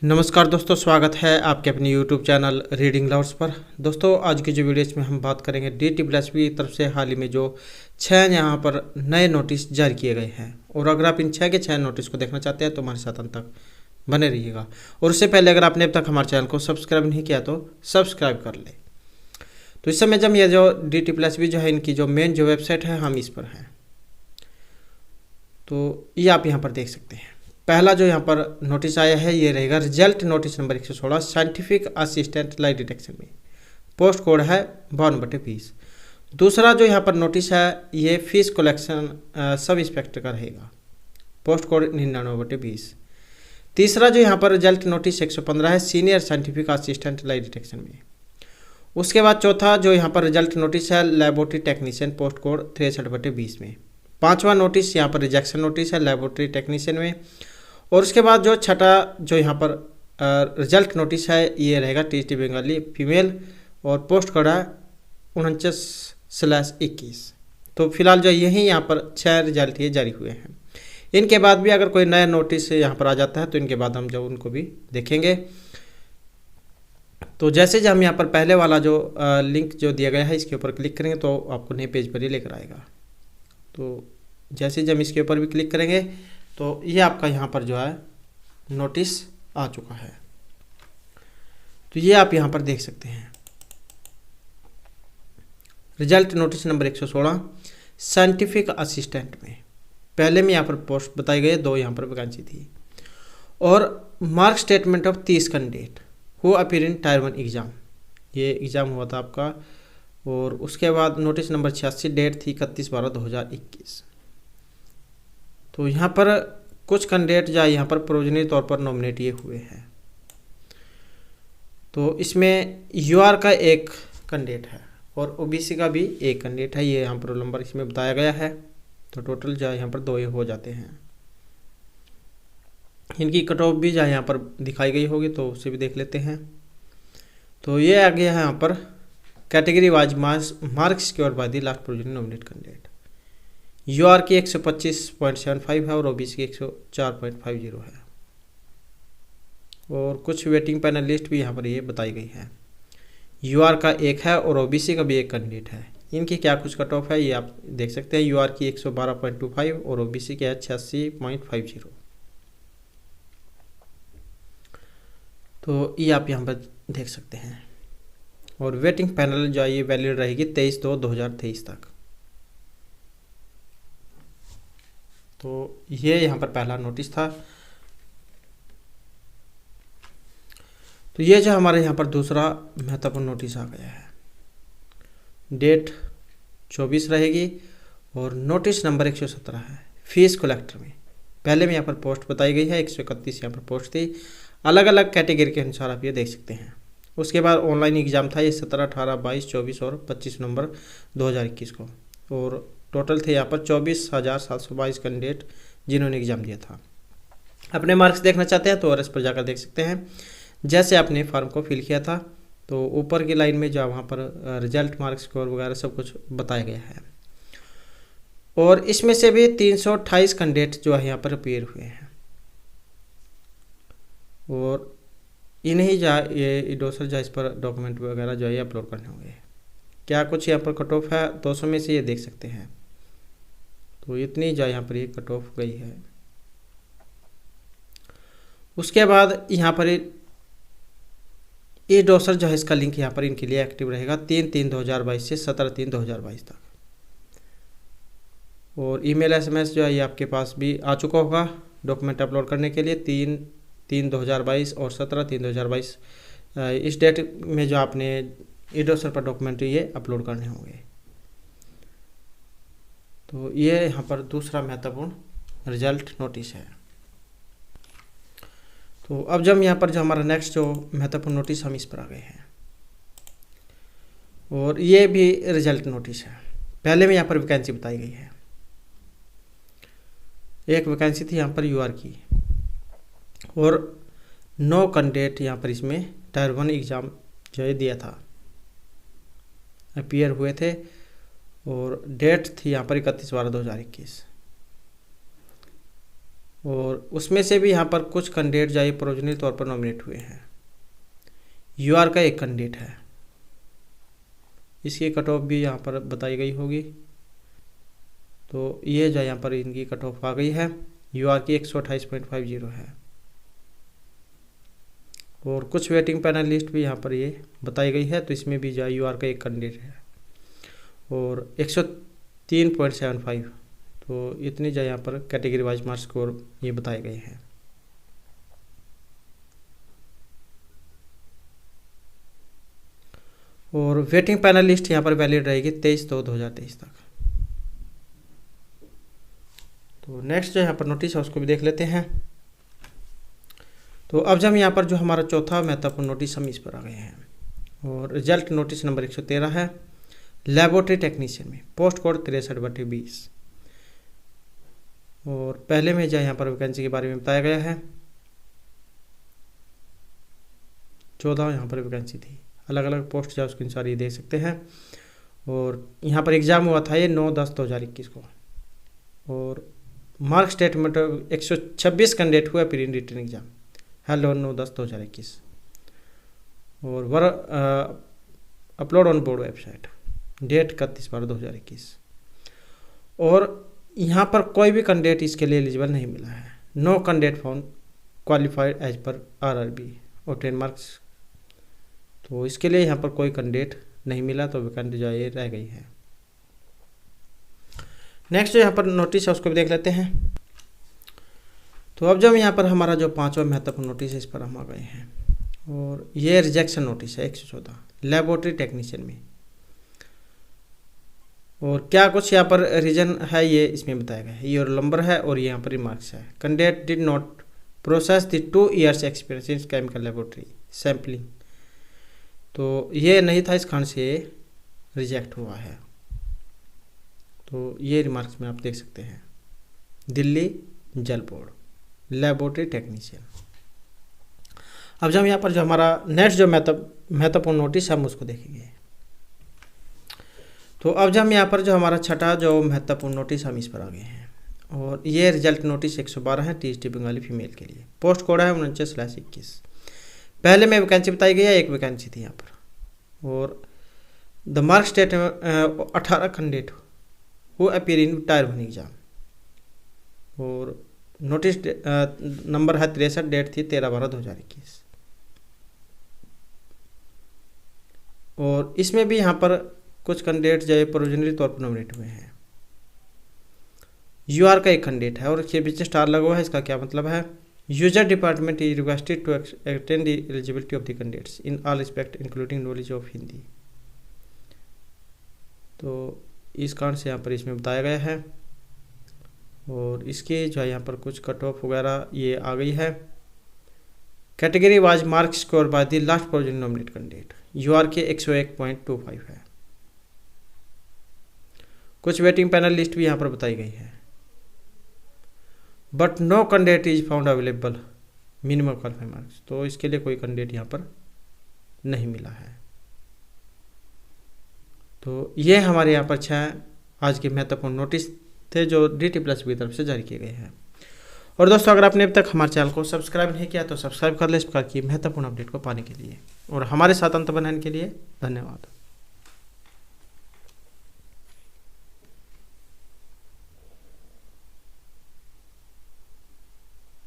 नमस्कार दोस्तों, स्वागत है आपके अपने YouTube चैनल रीडिंग लवर्स पर। दोस्तों, आज की जो वीडियो इसमें हम बात करेंगे DTPSB की तरफ से हाल ही में जो 6 यहाँ पर नए नोटिस जारी किए गए हैं। और अगर आप इन 6 के 6 नोटिस को देखना चाहते हैं तो हमारे साथ अंत तक बने रहिएगा। और उससे पहले अगर आपने अब तक हमारे चैनल को सब्सक्राइब नहीं किया तो सब्सक्राइब कर ले। तो इस समय जब ये जो DTPSB जो है, इनकी जो मेन जो वेबसाइट है, हम इस पर हैं। तो ये आप यहाँ पर देख सकते हैं। पहला जो यहाँ पर नोटिस आया है ये रहेगा result notice number 116 scientific assistant lie detection में। पोस्ट कोड है 52/20। दूसरा जो यहाँ पर नोटिस है ये फीस कलेक्शन सब इंस्पेक्टर का रहेगा। Post code 99/20। तीसरा जो यहाँ पर रिजल्ट नोटिस 115 है senior scientific assistant lie detection में। उसके बाद चौथा जो यहाँ पर रिजल्ट नोटिस है लेबोरेटरी टेक्नीशियन पोस्ट कोड 63/20 में। पांचवा नोटिस यहाँ पर रिजेक्शन नोटिस है लेबोरेटरी टेक्नीशियन में। और उसके बाद जो छठा जो यहाँ पर रिजल्ट नोटिस है ये रहेगा TT बंगाली फीमेल और पोस्ट कोड है 49/21। तो फिलहाल जो यही यहाँ पर 6 रिजल्ट ये जारी हुए हैं। इनके बाद भी अगर कोई नया नोटिस यहाँ पर आ जाता है तो इनके बाद हम जो उनको भी देखेंगे। तो जैसे जो हम यहाँ पर पहले वाला जो लिंक जो दिया गया है इसके ऊपर क्लिक करेंगे तो आपको नए पेज पर ही लेकर आएगा। तो जैसे जब हम इसके ऊपर भी क्लिक करेंगे तो ये आपका यहाँ पर जो है नोटिस आ चुका है। तो ये आप यहाँ पर देख सकते हैं result notice number 116 scientific assistant में। पहले में यहाँ पर पोस्ट बताई गई, 2 यहाँ पर वैकेंसी थी। और mark statement of 30 candidate who appear in tyre 1 exam, ये एग्ज़ाम हुआ था आपका। और उसके बाद नोटिस नंबर 86 डेट थी 31/12/2021। तो यहाँ पर कुछ कैंडिडेट जो यहाँ पर प्रोविजनली तौर पर नॉमिनेट ये हुए हैं। तो इसमें UR का एक कैंडिडेट है और OBC का भी एक कैंडिडेट है। ये यहाँ पर रोल नंबर इसमें बताया गया है। तो टोटल जो यहाँ पर 2 हो जाते हैं। इनकी कट ऑफ भी जो यहाँ पर दिखाई गई होगी तो उसे भी देख लेते हैं। तो ये आ गया है यहाँ पर category wise marks secure bye the last provisionally nominate candidate. UR की 125.75 है और OBC की 104.50 है। और कुछ वेटिंग पैनलिस्ट भी यहाँ पर ये बताई गई है। UR का एक है और OBC का भी एक कैंडिडेट है। इनकी क्या कुछ कट ऑफ है ये आप देख सकते हैं। UR की 112.25 और OBC की है 86.50। तो ये आप यहाँ पर देख सकते हैं। और वेटिंग पैनल जो है ये वैलिड रहेगी 23/2/2023 तक। तो ये यहाँ पर पहला नोटिस था। तो ये जो हमारे यहाँ पर दूसरा महत्वपूर्ण नोटिस आ गया है, डेट 24 रहेगी और नोटिस नंबर 117 है फीस कलेक्टर में। पहले में यहाँ पर पोस्ट बताई गई है 131 यहाँ पर पोस्ट थी। अलग अलग कैटेगरी के अनुसार आप ये देख सकते हैं। उसके बाद ऑनलाइन एग्ज़ाम था ये 17, 18, 22, 24 और 25 नवंबर 2021 को। और टोटल थे यहाँ पर 24,722 कैंडिडेट जिन्होंने एग्ज़ाम दिया था। अपने मार्क्स देखना चाहते हैं तो RS पर जाकर देख सकते हैं। जैसे आपने फॉर्म को फिल किया था तो ऊपर की लाइन में जो वहाँ पर रिजल्ट मार्क्स स्कोर वगैरह सब कुछ बताया गया है। और इसमें से भी 328 कैंडिडेट जो है यहाँ पर अपीयर हुए हैं। और इन्हीं जो ये डोसर जो इस पर डॉक्यूमेंट वगैरह जो है ये अपलोड करने होंगे। क्या कुछ यहाँ पर कट ऑफ है 200 में से ये देख सकते हैं। तो इतनी जो यहाँ पर ये कट ऑफ गई है। उसके बाद यहाँ पर ये डोसर जो है इसका लिंक यहाँ पर इनके लिए एक्टिव रहेगा 3/3/2022 से 17/3/2022 तक। और ईमेल SMS जो है ये आपके पास भी आ चुका होगा डॉक्यूमेंट अपलोड करने के लिए 3/3/2022 और 17/3/2022 इस डेट में जो आपने ई डोसर पर डॉक्यूमेंट ये अपलोड करने होंगे। तो ये यहाँ पर दूसरा महत्वपूर्ण रिजल्ट नोटिस है। तो अब जब यहाँ पर जो हमारा नेक्स्ट जो महत्वपूर्ण नोटिस हम इस पर आ गए हैं और ये भी रिजल्ट नोटिस है। पहले में यहाँ पर वैकेंसी बताई गई है। एक वैकेंसी थी यहाँ पर UR की और 9 कैंडिडेट यहाँ पर इसमें टायर 1 एग्ज़ाम जो है दिया था, अपीयर हुए थे। और डेट थी यहाँ पर 31/12/2021। और उसमें से भी यहाँ पर कुछ कैंडिडेट जो है प्रोविजनली तौर पर नॉमिनेट हुए हैं। यूआर का एक कैंडिडेट है, इसकी कट ऑफ भी यहाँ पर बताई गई होगी। तो ये जो यहाँ पर इनकी कट ऑफ आ गई है, यूआर की 128.50 है। और कुछ वेटिंग पैनलिस्ट भी यहाँ पर ये बताई गई है, तो इसमें भी जो यूआर का एक कैंडिडेट है और 103.75। तो इतनी जो यहाँ पर कैटेगरी वाइज मार्क्स स्कोर ये बताए गए हैं। और वेटिंग पैनलिस्ट यहाँ पर वैलिड रहेगी 23/2/2023 तक। तो नेक्स्ट जो यहाँ पर नोटिस है उसको भी देख लेते हैं। तो अब जब यहाँ पर जो हमारा चौथा महत्वपूर्ण नोटिस हम इस पर आ गए हैं और रिजल्ट नोटिस नंबर 113 है। लेबोरेटरी टेक्नीशियन में पोस्ट कोड 63/20 और पहले में जो यहाँ पर वैकेंसी के बारे में बताया गया है। 14 यहाँ पर वैकेंसी थी, अलग अलग पोस्ट जो उसके अनुसार ये देख सकते हैं। और यहाँ पर एग्ज़ाम हुआ था ये 9/10/2021 को और मार्क स्टेटमेंट 126 कैंडिडेट हुआ प्री रिटन एग्जाम हेलो 9/10/2021 और were upload on board website date 31/12/2021। और यहाँ पर कोई भी कैंडिडेट इसके लिए एलिजिबल नहीं मिला है। No candidate found qualified as per RRB और 10 मार्क्स। तो इसके लिए यहाँ पर कोई कैंडिडेट नहीं मिला, तो वैकेंसी जो ये रह गई है। नेक्स्ट जो यहाँ पर नोटिस है उसको भी देख लेते हैं। तो अब जब यहाँ पर हमारा जो पांचवा महत्वपूर्ण नोटिस है इस पर हम आ गए हैं और ये रिजेक्शन नोटिस है 114 लेबोरेटरी टेक्नीशियन में। और क्या कुछ यहाँ पर रीजन है ये इसमें बताया गया है। ये रोल नंबर है और ये यहाँ पर रिमार्क्स है। Candidate did not process the 2 years experience in chemical laboratory sampling. तो ये नहीं था, इस कारण से रिजेक्ट हुआ है। तो ये रिमार्क्स में आप देख सकते हैं। दिल्ली जल बोर्ड लेबोरेटरी टेक्नीशियन। अब जब यहाँ पर जो हमारा नेक्स्ट जो महत्वपूर्ण नोटिस है हम उसको देखेंगे। तो अब जब यहाँ पर जो हमारा छठा जो महत्वपूर्ण नोटिस हम इस पर आ गए हैं और ये रिजल्ट नोटिस 112 है TST बंगाली फीमेल के लिए। पोस्ट कोड है 49/21। पहले में वैकेंसी बताई गई है, एक वैकेंसी थी यहाँ पर। और the mark state 18 candidate who appear in tyre 1 exam और नोटिस नंबर है 63, डेट थी 13/12/2021। और इसमें भी यहाँ पर कुछ कैंडिडेट जो है प्रोविजनली तौर पर नॉमिनेट हुए हैं। यूआर का एक कैंडिडेट है और इसके पीछे स्टार लगा हुआ है। इसका क्या मतलब है? User department is requested to extend the eligibility of the candidates in all respect including knowledge of Hindi. तो इस कारण से यहाँ पर इसमें बताया गया है। और इसके जो है यहाँ पर कुछ कट ऑफ वगैरह ये आ गई है। Category wise mark score by the last provisionally nominate candidate UR के 101.25 है। कुछ वेटिंग पैनल लिस्ट भी यहाँ पर बताई गई है। But no candidate is found available minimum qualifying marks. तो इसके लिए कोई कैंडिडेट यहाँ पर नहीं मिला है। तो ये हमारे यहाँ पर 6 आज के महत्वपूर्ण नोटिस थे जो DT+ की तरफ से जारी किए गए हैं। और दोस्तों अगर आपने अब तक हमारे चैनल को सब्सक्राइब नहीं किया तो सब्सक्राइब कर लें इस प्रकार की महत्वपूर्ण अपडेट को पाने के लिए। और हमारे साथ अंत बनाने के लिए धन्यवाद।